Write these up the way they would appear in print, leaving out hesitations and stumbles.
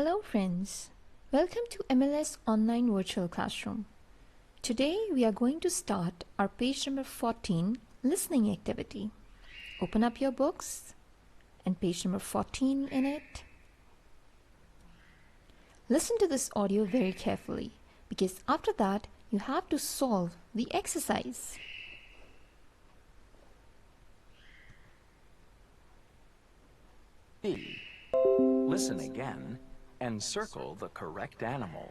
Hello friends, welcome to MLS Online Virtual Classroom. Today we are going to start our page number 14 listening activity. Open up your books and page number 14 in it. Listen to this audio very carefully because after that you have to solve the exercise. B. Listen again and circle the correct animal.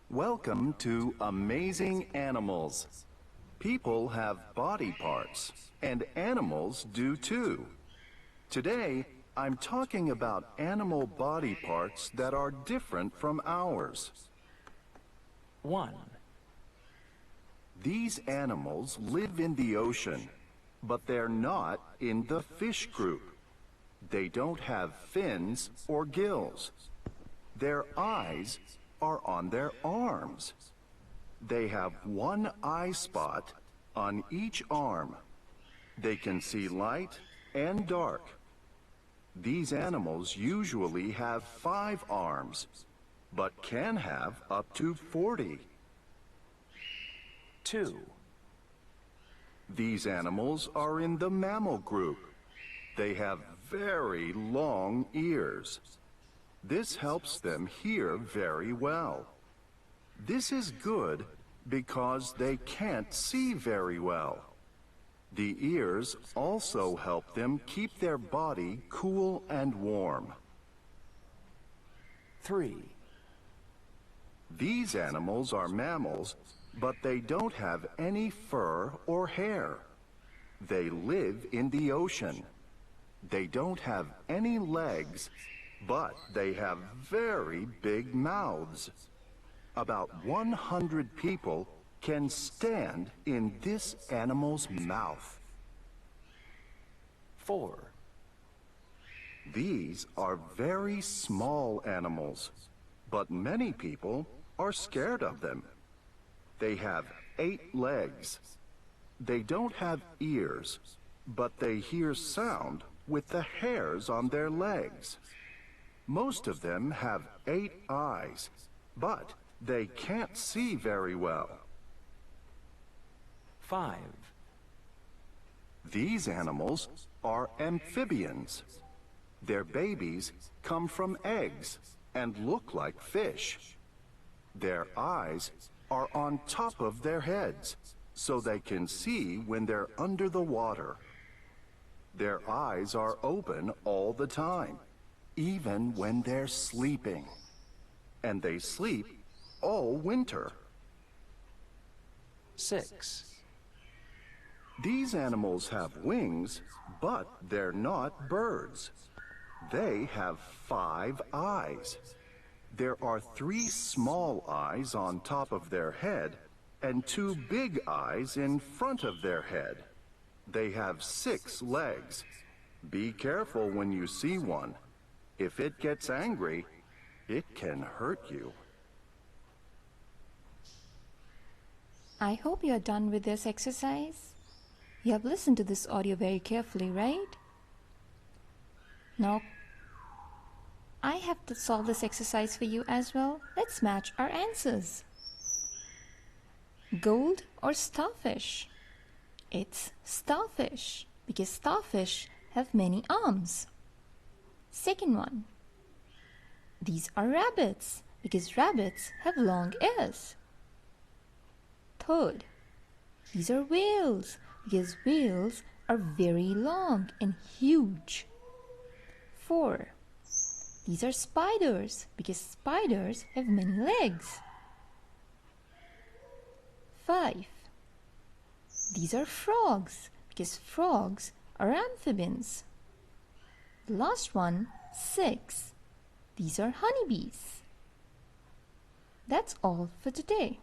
Welcome to Amazing Animals. People have body parts, and animals do too. Today, I'm talking about animal body parts that are different from ours. 1. These animals live in the ocean, but they're not in the fish group. They don't have fins or gills. Their eyes are on their arms. They have one eye spot on each arm. They can see light and dark. These animals usually have 5 arms, but can have up to 40. 2. These animals are in the mammal group. They have very long ears. This helps them hear very well. This is good because they can't see very well. The ears also help them keep their body cool and warm. 3. These animals are mammals, but they don't have any fur or hair. They live in the ocean. They don't have any legs, but they have very big mouths. About 100 people can stand in this animal's mouth. 4. These are very small animals, but many people are scared of them. They have 8 legs. They don't have ears, but they hear sound with the hairs on their legs. Most of them have 8 eyes, but they can't see very well. 5. These animals are amphibians. Their babies come from eggs and look like fish. Their eyes are on top of their heads, so they can see when they're under the water. Their eyes are open all the time, even when they're sleeping. And they sleep all winter. 6. These animals have wings, but they're not birds. They have 5 eyes. There are 3 small eyes on top of their head and 2 big eyes in front of their head. They have 6 legs. Be careful when you see one. If it gets angry, it can hurt you. I hope you are done with this exercise. You have listened to this audio very carefully, right? Now, I have to solve this exercise for you as well. Let's match our answers. Gold or starfish? It's starfish because starfish have many arms. Second one. These are rabbits because rabbits have long ears. Third. These are whales because whales are very long and huge. 4. These are spiders because spiders have many legs. 5. These are frogs because frogs are amphibians. The last one, 6. These are honeybees. That's all for today.